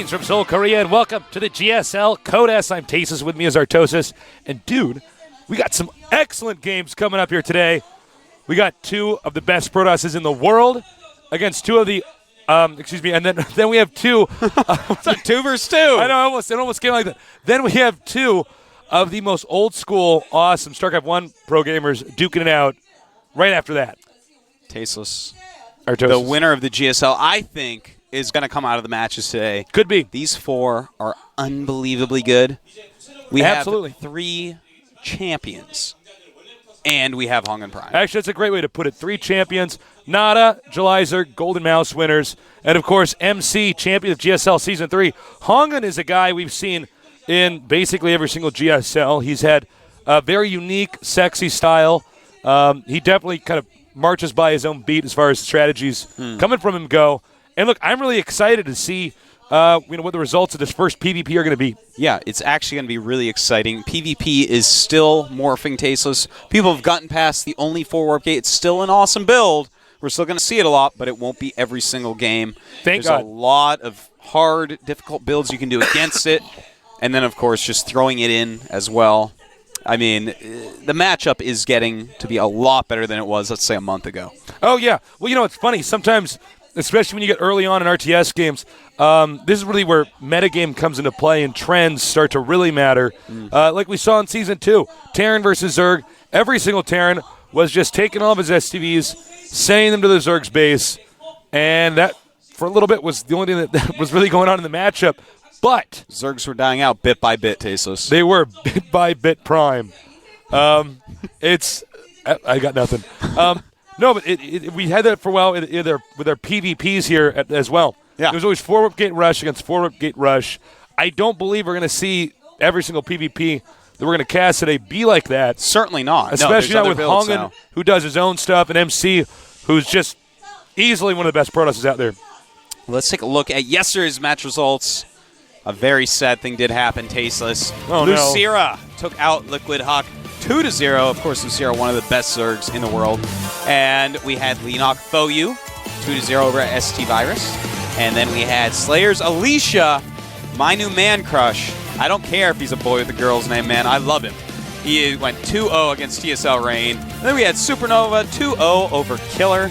Greetings from Seoul, Korea, and welcome to the GSL Code S. I'm Tasis, with me is Artosis. And dude, we got some excellent games coming up here today. We got two of the best Protosses in the world against two of the, and then we have two. It's like 2 versus 2. I know, it almost came like that. Then we have two of the most old school, awesome StarCraft 1 pro gamers duking it out right after that. Tasteless. Artosis. The winner of the GSL, I think, is going to come out of the matches today. Could be. These four are unbelievably good. We Absolutely. have 3 champions, and we have HongUn Prime. Actually, that's a great way to put it. 3 champions, Nada, Jelizer, Golden Mouse winners, and, of course, MC, champion of GSL Season 3. HongUn is a guy we've seen in basically every single GSL. He's had a very unique, sexy style. He definitely kind of marches by his own beat as far as strategies coming from him go. And, look, I'm really excited to see what the results of this first PvP are going to be. Yeah, it's actually going to be really exciting. PvP is still morphing Tasteless. People have gotten past the only 4-warp gate. It's still an awesome build. We're still going to see it a lot, but it won't be every single game. Thank There's God. a lot of hard, difficult builds you can do against it. And then, of course, just throwing it in as well. I mean, the matchup is getting to be a lot better than it was, let's say, a month ago. Oh, yeah. Well, it's funny. Sometimes, especially when you get early on in RTS games, this is really where metagame comes into play and trends start to really matter. Like we saw in Season 2, Terran versus Zerg. Every single Terran was just taking all of his STVs, sending them to the Zerg's base, and that, for a little bit, was the only thing that was really going on in the matchup. But Zergs were dying out bit by bit, Tasteless. they were bit by bit prime. I got nothing. No, but we had that for a while with our PvPs here as well. Yeah. There was always 4-warp gate rush against 4-warp gate rush. I don't believe we're going to see every single PvP that we're going to cast today be like that. Certainly not. Especially no, not with HongUn, who does his own stuff, and MC, who's just easily one of the best Protosses out there. Let's take a look at yesterday's match results. A very sad thing did happen, Tasteless. Oh, no. Lucira took out Liquid Hawk 2-0. Of course, Lucira, one of the best Zergs in the world. And we had Leonok Foyu 2-0 over at ST Virus. And then we had Slayer's Alicia, my new man crush. I don't care if he's a boy with a girl's name, man. I love him. He went 2-0 against TSL Rain. And then we had Supernova 2-0 over Killer.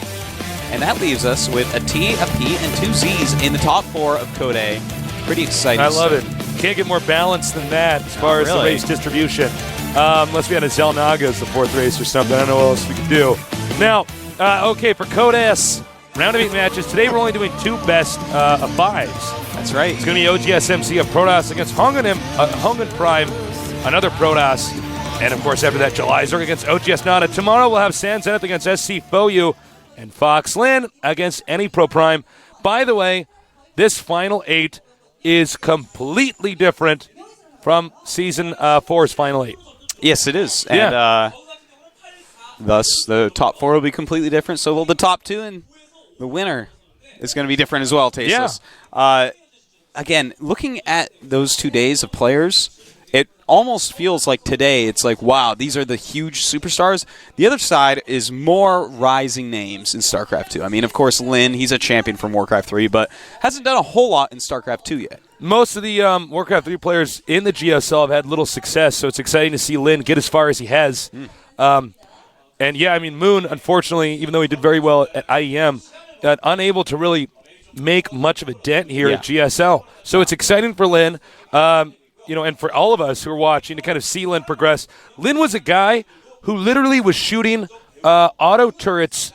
And that leaves us with a T, a P, and 2 Zs in the top 4 of Code A. Pretty exciting. I love it. Can't get more balanced than that as far as the race distribution. Unless we had a Zelnaga as the 4th race or something. I don't know what else we could do. Now, okay, for Code S, round of 8 matches. Today we're only doing 2 best of 5s. That's right. It's going to be OGS MC of Protoss against HongUn Prime, another Protoss. And, of course, after that, Jelizer against OGS Nada. Tomorrow we'll have San Zenith against SC Foyu and Fox Lin against any Pro Prime. By the way, this final 8 is completely different from Season 4's Final 8. Yes, it is. Yeah. And thus, the top 4 will be completely different. So will the top 2, and the winner is going to be different as well, Tasteless. Yeah. Again, looking at those 2 days of players, it almost feels like today it's like, wow, these are the huge superstars. The other side is more rising names in StarCraft 2. I mean, of course, Lin, he's a champion from Warcraft 3, but hasn't done a whole lot in StarCraft 2 yet. Most of the Warcraft 3 players in the GSL have had little success, so it's exciting to see Lin get as far as he has. And, yeah, I mean, Moon, unfortunately, even though he did very well at IEM, unable to really make much of a dent here at GSL. So it's exciting for Lin. And for all of us who are watching to kind of see Lin progress. Lin was a guy who literally was shooting auto turrets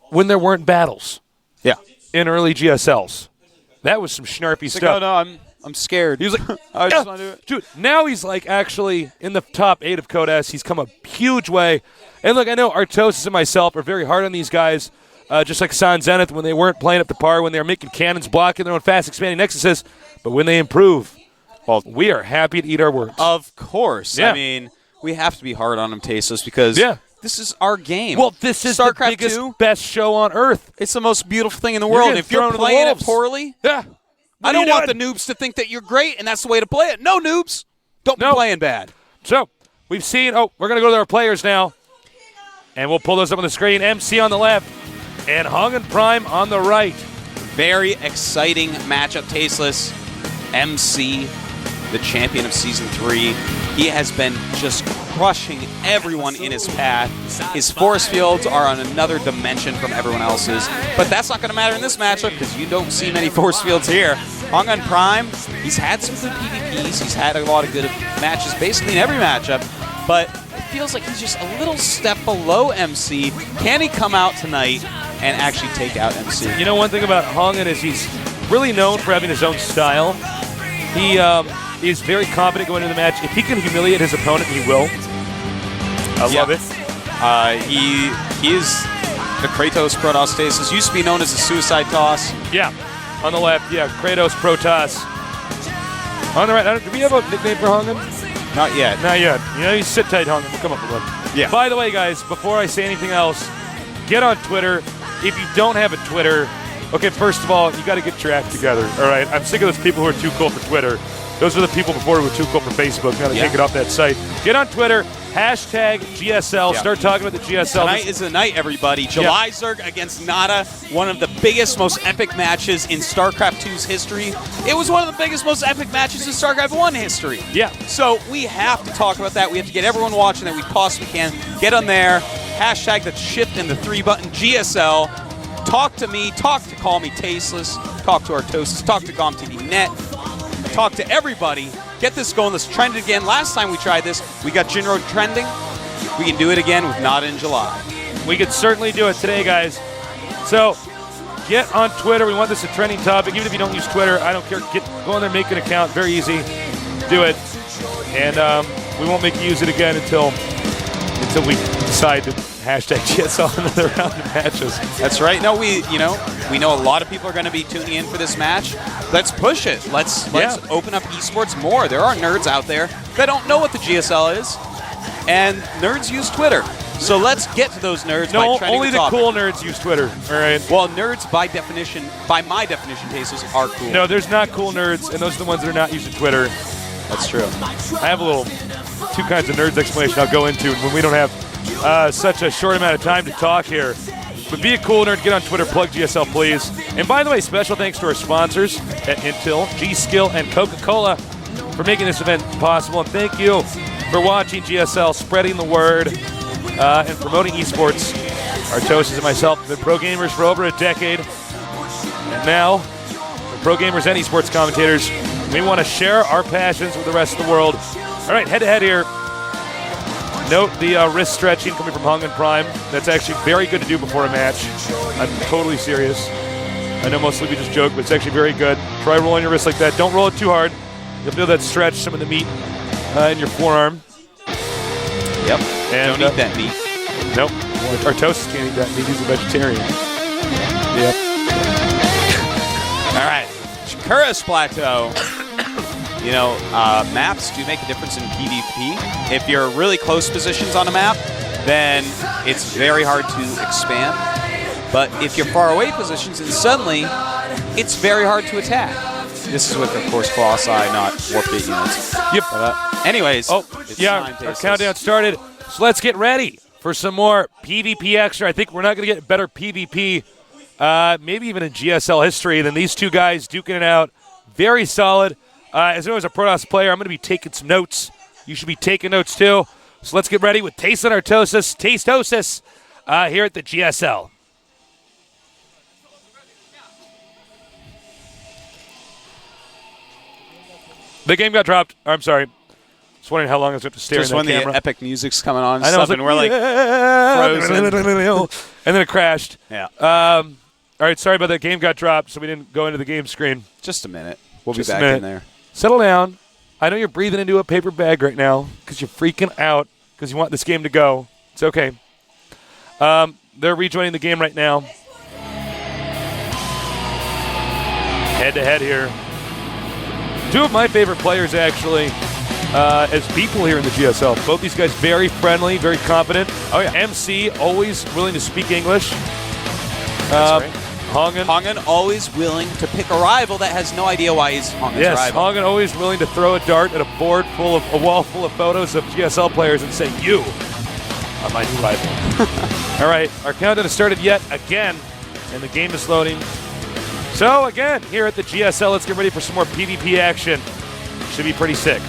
when there weren't battles. Yeah. In early GSLs. That was some snarpy stuff. Like, oh, no, I'm scared. He was like, I just want to do it. Dude, now he's like actually in the top 8 of Code S. He's come a huge way. And look, I know Artosis and myself are very hard on these guys, just like San Zenith when they weren't playing up to par, when they were making cannons, blocking their own fast expanding nexuses. But when they improve, well, we are happy to eat our words. Of course. Yeah. I mean, we have to be hard on them, Tasteless, because this is our game. Well, this is StarCraft the biggest, 2, best show on Earth. It's the most beautiful thing in the world. If you're playing it poorly, I don't want the noobs to think that you're great and that's the way to play it. No, noobs. Don't be playing bad. So, we've seen, we're going to go to our players now. And we'll pull those up on the screen. MC on the left and HongUn Prime on the right. Very exciting matchup. Tasteless, MC, the champion of Season 3. He has been just crushing everyone in his path. His force fields are on another dimension from everyone else's. But that's not going to matter in this matchup because you don't see many force fields here. HongUn Prime, he's had some good PvPs. He's had a lot of good matches basically in every matchup. But it feels like he's just a little step below MC. Can he come out tonight and actually take out MC? You know, one thing about HongUn is he's really known for having his own style. He is very confident going into the match. If he can humiliate his opponent, he will. I love it. He is the Kratos Protoss Stasis. Used to be known as the Suicide Toss. Yeah, on the left. Yeah, Kratos Protoss. On the right. Do we have a nickname for HongUn? Not yet. Not yet. You know, you sit tight, HongUn. We'll come up with one. Yeah. By the way, guys, before I say anything else, get on Twitter. If you don't have a Twitter, okay, first of all, you got to get your act together. All right. I'm sick of those people who are too cool for Twitter. Those are the people before who were too cool for Facebook. Now they take it off that site. Get on Twitter. Hashtag GSL. Yeah. Start talking about the GSL. Tonight is the night, everybody. July Zerg against Nada, one of the biggest, most epic matches in StarCraft 2's history. It was one of the biggest, most epic matches in StarCraft 1 history. Yeah. So we have to talk about that. We have to get everyone watching that we possibly can. Get on there. Hashtag the shift and the 3-button GSL. Talk to me. Talk to Call Me Tasteless. Talk to Artosis. Talk to GomTV.net. Talk to everybody. Get this going. Let's trend it again. Last time we tried this, we got Jinro trending. We can do it again with Nada in July. We could certainly do it today, guys. So get on Twitter. We want this a trending topic. Even if you don't use Twitter, I don't care. Go on there, make an account. Very easy. Do it. And we won't make you use it again until we decide to hashtag GSL another round of matches. That's right. No, we know a lot of people are going to be tuning in for this match. Let's push it. Let's open up esports more. There are nerds out there that don't know what the GSL is, and nerds use Twitter. So let's get to those nerds. No, by trending only the cool nerds use Twitter. All right. Well, nerds by definition, by my definition, Tasteless, are cool. No, there's not cool nerds, and those are the ones that are not using Twitter. That's true. I have a little two kinds of nerds explanation I'll go into when we don't have such a short amount of time to talk here. But be a cool nerd, get on Twitter, plug GSL, please. And by the way, special thanks to our sponsors at Intel, G-Skill, and Coca-Cola for making this event possible. And thank you for watching GSL, spreading the word, and promoting esports. Artosis and myself have been pro gamers for over a decade. And now, we're pro gamers and esports commentators. We want to share our passions with the rest of the world. All right, head-to-head here. Note the wrist stretching coming from HongUn Prime. That's actually very good to do before a match. I'm totally serious. I know mostly we just joke, but it's actually very good. Try rolling your wrist like that. Don't roll it too hard. You'll feel that stretch, some of the meat in your forearm. Yep. And, don't eat that meat. Nope. Artosis can't eat that meat. He's a vegetarian. Yep. All right. Chikuras Plateau. You know, maps do make a difference in PvP. If you're really close positions on a map, then it's very hard to expand. But if you're far away positions, then suddenly it's very hard to attack. This is with, of course, Colossi, not Warpgate units. Yep. But, anyways, our countdown started. So let's get ready for some more PvP extra. I think we're not going to get better PvP, maybe even in GSL history, than these two guys duking it out. Very solid. As I know, as a Protoss player, I'm going to be taking some notes. You should be taking notes too. So let's get ready with Taste and Artosis, Tastosis, here at the GSL. The game got dropped. I'm sorry. Just wondering how long I was going to stare just in that when camera. the epic music's coming on, I know, and we're like frozen. And then it crashed. Yeah. All right, sorry about that. Game got dropped, so we didn't go into the game screen. Just a minute. We'll Just be a back minute. in there. Settle down. I know you're breathing into a paper bag right now because you're freaking out because you want this game to go. It's okay. They're rejoining the game right now. Head-to-head here. Two of my favorite players, actually, as people here in the GSL. Both these guys very friendly, very competent. Oh, yeah. MC, always willing to speak English. That's right. HongUn always willing to pick a rival that has no idea why he's HongUn's rival. HongUn always willing to throw a dart at a wall full of photos of GSL players and say, "You are my new rival." All right, our countdown has started yet again, and the game is loading. So, again, here at the GSL, let's get ready for some more PvP action. Should be pretty sick.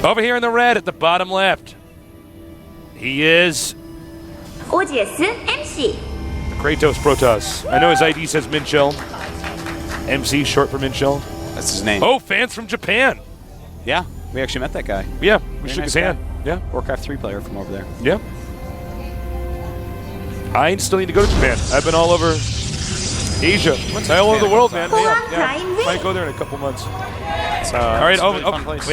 Over here in the red at the bottom left, he is MC. Kratos Protoss. I know his ID says Minchell. MC, short for Minchell. That's his name. Oh, fans from Japan. Yeah, we actually met that guy. Yeah, we Very shook nice his hand. guy. Yeah. Warcraft 3 player from over there. Yeah. I still need to go to Japan. I've been all over Asia. All over the world, man. Yeah. Might go there in a couple months. So, All right. it's a really fun place.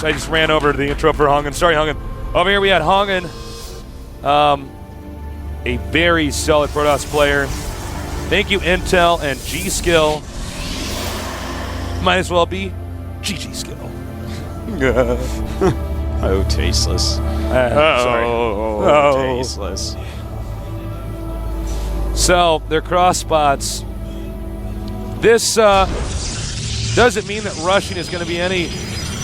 I just ran over to the intro for HongUn. Sorry, HongUn. Over here we had HongUn, a very solid Protoss player. Thank you, Intel and G-Skill. Might as well be GG Skill. Oh, tasteless. Sorry. Tasteless. So, they're cross spots. This doesn't mean that rushing is going to be any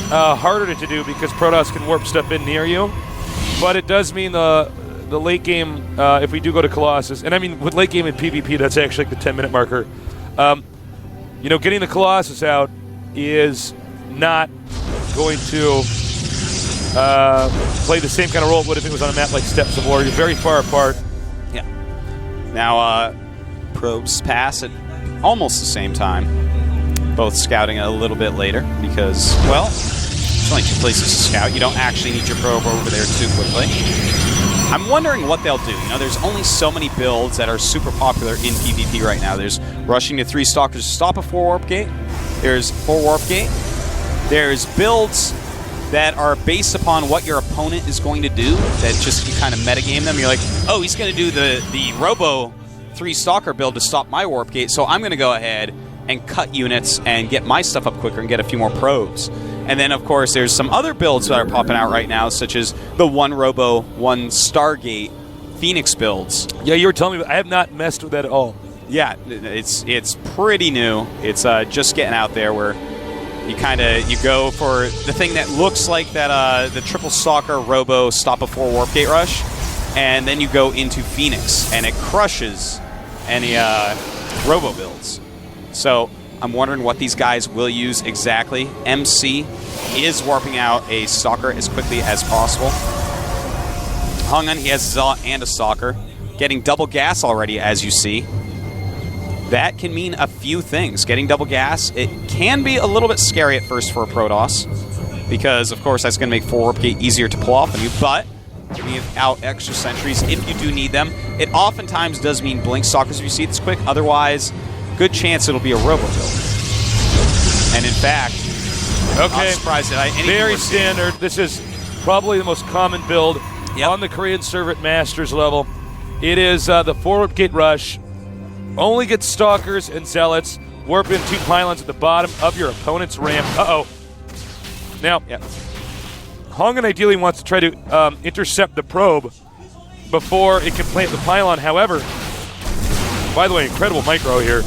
harder to do because Protoss can warp stuff in near you. But it does mean the late game, if we do go to Colossus, and I mean with late game in PvP, that's actually like the 10-minute marker. Getting the Colossus out is not going to play the same kind of role it would if it was on a map like Steppes of War. You're very far apart. Yeah. Now, probes pass at almost the same time. Both scouting a little bit later because, well, there's only two places to scout. You don't actually need your probe over there too quickly. I'm wondering what they'll do. There's only so many builds that are super popular in PvP right now. There's rushing to 3 stalkers to stop a 4-warp gate. There's 4-warp gate. There's builds that are based upon what your opponent is going to do, that just you kind of metagame them. You're like, oh, he's going to do the Robo 3-stalker build to stop my warp gate, so I'm going to go ahead and cut units and get my stuff up quicker and get a few more probes. And then, of course, there's some other builds that are popping out right now, such as the 1 Robo, 1 Stargate Phoenix builds. Yeah, you were telling me, I have not messed with that at all. Yeah, it's pretty new. It's just getting out there where you go for the thing that looks like that the triple stalker Robo stop a 4 warp gate rush, and then you go into Phoenix and it crushes any Robo builds. So I'm wondering what these guys will use exactly. MC is warping out a stalker as quickly as possible. HongUn, he has Zealot and a stalker, getting double gas already, as you see. That can mean a few things. Getting double gas, it can be a little bit scary at first for a Protoss, because, of course, that's going to make 4 warp gate easier to pull off on you, but without extra sentries, if you do need them, it oftentimes does mean blink stalkers if you see it this quick. Otherwise, good chance it'll be a Robo build. And in fact, okay, I'm surprised that very standard. This is probably the most common build on the Korean server at Masters level. It is the 4-warp gate rush. Only get stalkers and zealots. Warp in 2 pylons at the bottom of your opponent's ramp. Uh-oh. Now, HongUn ideally wants to try to intercept the probe before it can plant the pylon. However, by the way, incredible micro here.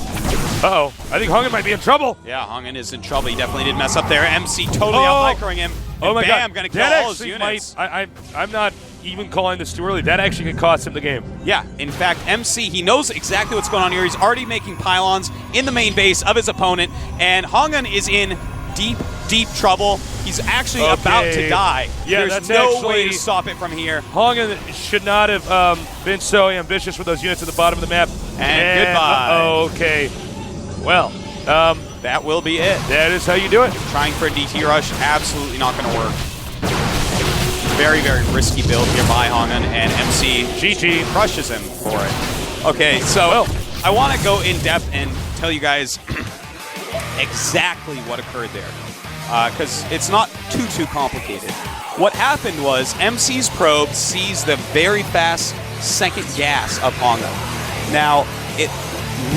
Uh-oh. I think HongUn might be in trouble. Yeah, HongUn is in trouble. He definitely did mess up there. MC totally out-microing him. Oh my bam, God. Going to kill all his units. I'm not even calling this too early. That actually could cost him the game. Yeah, in fact, MC, he knows exactly what's going on here. He's already making pylons in the main base of his opponent, and HongUn is in deep, deep trouble. He's actually about to die. Yeah, There's no way to stop it from here. HongUn should not have been so ambitious with those units at the bottom of the map. And goodbye. Okay. Well, that will be it. That is how you do it. Trying for a DT rush, absolutely not going to work. Very, very risky build here by HongUn, and MC GG crushes him for it. Okay, so I want to go in depth and tell you guys exactly what occurred there, because it's not too complicated. What happened was MC's probe sees the very fast second gas of HongUn. Now, it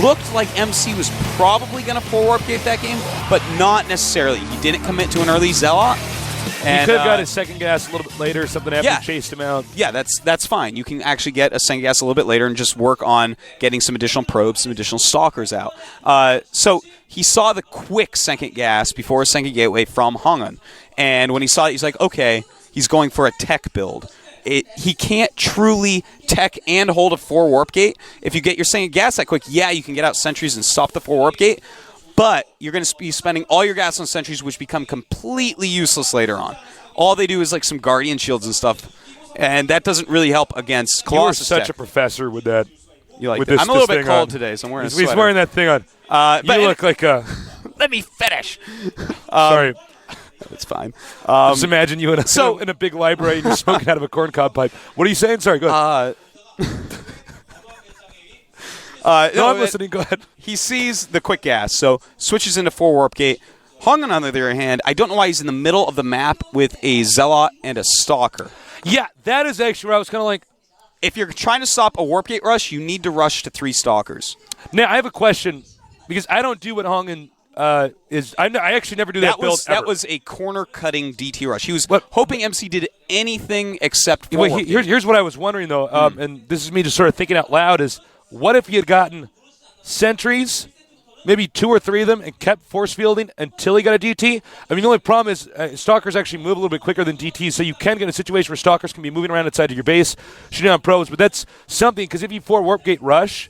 looked like MC was probably going to 4-warp gate that game, but not necessarily. He didn't commit to an early Zealot. And, he could have got his second gas a little bit later, something after he chased him out. Yeah, that's fine. You can actually get a second gas a little bit later and just work on getting some additional probes, some additional stalkers out. So he saw the quick second gas before a second gateway from HongUn. And when he saw it, he's like, okay, he's going for a tech build. He can't truly tech and hold a 4 warp gate. If you get your second gas that quick, yeah, you can get out sentries and stop the 4 warp gate, but you're going to be spending all your gas on sentries, which become completely useless later on. All they do is like some guardian shields and stuff, and that doesn't really help against Colossus. You are such tech. a professor with that. You like with that? this, I'm a little bit cold on. today, so I'm wearing a He's sweater. wearing that thing on. You look like a... Let me finish. Sorry. It's fine. Just imagine you in a big library and you're smoking out of a corncob pipe. What are you saying? Sorry, go ahead. No, I'm listening. Go ahead. He sees the quick gas, so switches into 4 warp gate. HongUn, on the other hand, I don't know why he's in the middle of the map with a Zealot and a Stalker. Yeah, that is actually where I was kind of like... If you're trying to stop a warp gate rush, you need to rush to 3 Stalkers. Now, I have a question, because I don't do what HongUn is. I actually never do that build ever. That was a corner-cutting DT rush. He was hoping MC did anything except 4 warp gate. Here's what I was wondering, though, and this is me just sort of thinking out loud, is what if he had gotten sentries, maybe 2 or 3 of them, and kept force fielding until he got a DT? I mean, the only problem is Stalkers actually move a little bit quicker than DTs, so you can get a situation where Stalkers can be moving around inside of your base, shooting on probes, but that's something, because if you 4 warp gate rush,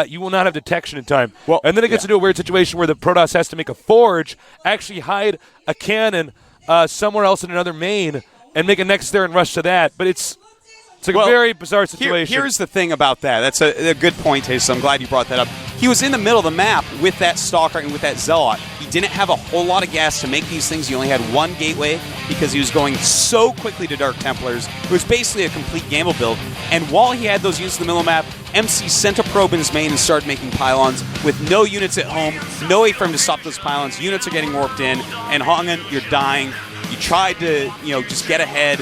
you will not have detection in time. Well, and then it gets into a weird situation where the Protoss has to make a forge, actually hide a cannon somewhere else in another main, and make a next there and rush to that. But it's like a very bizarre situation. Here's the thing about that. That's a good point, Taste. I'm glad you brought that up. He was in the middle of the map with that Stalker and with that Zealot. He didn't have a whole lot of gas to make these things. He only had 1 gateway because he was going so quickly to Dark Templars. It was basically a complete gamble build. And while he had those units in the middle of the map, MC sent a probe in his main and started making pylons with no units at home, no way for him to stop those pylons. Units are getting warped in, and HongUn, you're dying. You tried to, just get ahead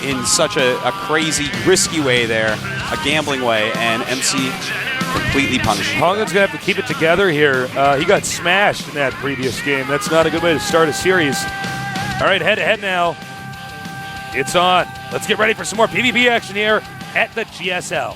in such a crazy, risky way there, a gambling way, and MC completely punished him. HongUn's going to have to keep it together here. He got smashed in that previous game. That's not a good way to start a series. All right, head-to-head now. It's on. Let's get ready for some more PvP action here at the GSL.